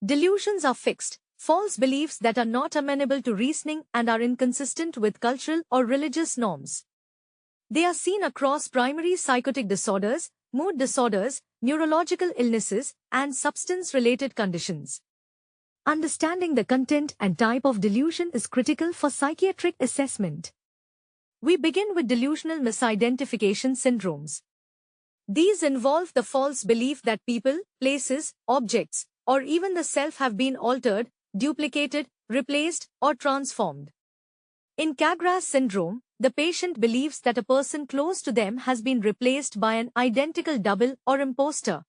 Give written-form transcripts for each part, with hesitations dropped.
Delusions are fixed, false beliefs that are not amenable to reasoning and are inconsistent with cultural or religious norms. They are seen across primary psychotic disorders, mood disorders, neurological illnesses, and substance-related conditions. Understanding the content and type of delusion is critical for psychiatric assessment. We begin with delusional misidentification syndromes. These involve the false belief that people, places, objects, or even the self have been altered, duplicated, replaced, or transformed. In Capgras syndrome, the patient believes that a person close to them has been replaced by an identical double or imposter.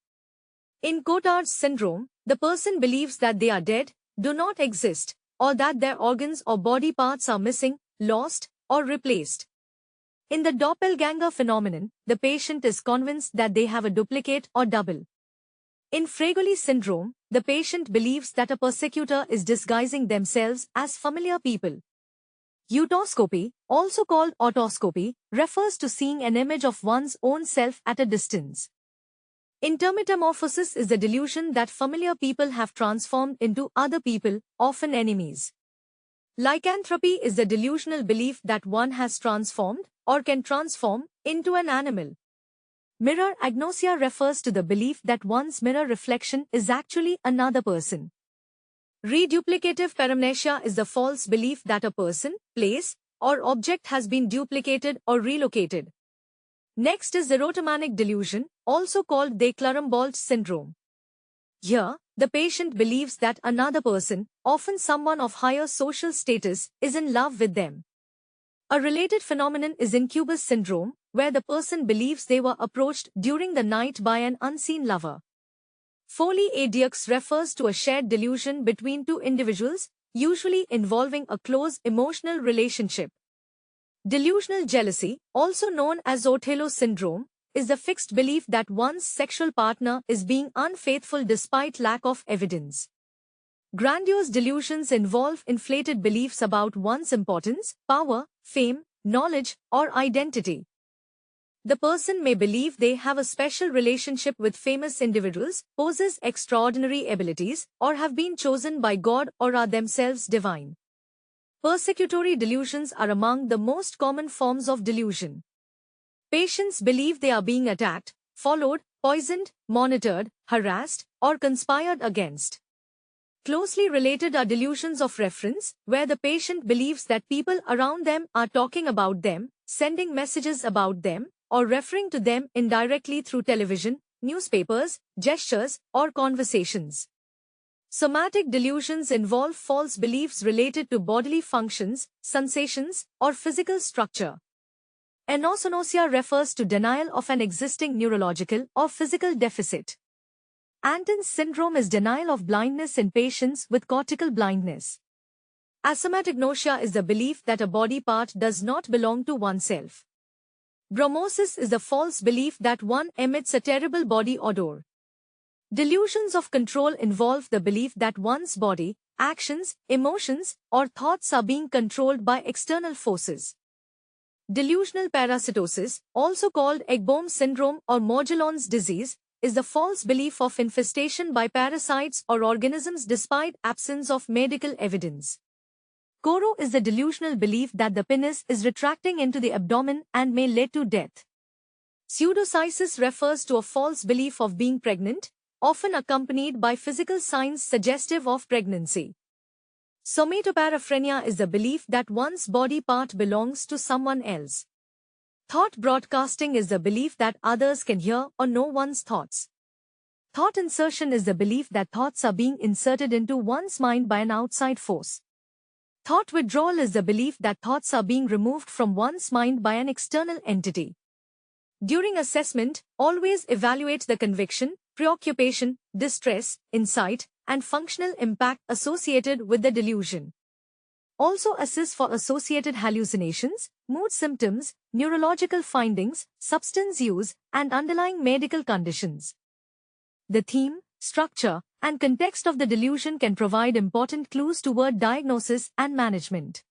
In Cotard's syndrome, the person believes that they are dead, do not exist, or that their organs or body parts are missing, lost, or replaced. In the doppelganger phenomenon, the patient is convinced that they have a duplicate or double. In Fregoli syndrome, the patient believes that a persecutor is disguising themselves as familiar people. Eutoscopy, also called autoscopy, refers to seeing an image of one's own self at a distance. Intermetamorphosis is the delusion that familiar people have transformed into other people, often enemies. Lycanthropy is the delusional belief that one has transformed, or can transform, into an animal. Mirror agnosia refers to the belief that one's mirror reflection is actually another person. Reduplicative paramnesia is the false belief that a person, place, or object has been duplicated or relocated. Next is erotomanic delusion, also called de Clerambault syndrome. Here, the patient believes that another person, often someone of higher social status, is in love with them. A related phenomenon is incubus syndrome, where the person believes they were approached during the night by an unseen lover. Folie à deux refers to a shared delusion between two individuals, usually involving a close emotional relationship. Delusional jealousy, also known as Othello syndrome, is the fixed belief that one's sexual partner is being unfaithful despite lack of evidence. Grandiose delusions involve inflated beliefs about one's importance, power, fame, knowledge, or identity. The person may believe they have a special relationship with famous individuals, possess extraordinary abilities, or have been chosen by God or are themselves divine. Persecutory delusions are among the most common forms of delusion. Patients believe they are being attacked, followed, poisoned, monitored, harassed, or conspired against. Closely related are delusions of reference, where the patient believes that people around them are talking about them, sending messages about them, or referring to them indirectly through television, newspapers, gestures, or conversations. Somatic delusions involve false beliefs related to bodily functions, sensations, or physical structure. Anosognosia refers to denial of an existing neurological or physical deficit. Anton's syndrome is denial of blindness in patients with cortical blindness. Asomatognosia is the belief that a body part does not belong to oneself. Bromosis is the false belief that one emits a terrible body odor. Delusions of control involve the belief that one's body, actions, emotions, or thoughts are being controlled by external forces. Delusional parasitosis, also called Ekbom syndrome or Morgellons disease, is the false belief of infestation by parasites or organisms despite absence of medical evidence. Coro is the delusional belief that the penis is retracting into the abdomen and may lead to death. Pseudocyesis refers to a false belief of being pregnant, often accompanied by physical signs suggestive of pregnancy. Somatoparaphrenia is the belief that one's body part belongs to someone else. Thought broadcasting is the belief that others can hear or know one's thoughts. Thought insertion is the belief that thoughts are being inserted into one's mind by an outside force. Thought withdrawal is the belief that thoughts are being removed from one's mind by an external entity. During assessment, always evaluate the conviction, preoccupation, distress, insight, and functional impact associated with the delusion. Also assess for associated hallucinations, mood symptoms, neurological findings, substance use, and underlying medical conditions. The theme, structure, and context of the delusion can provide important clues toward diagnosis and management.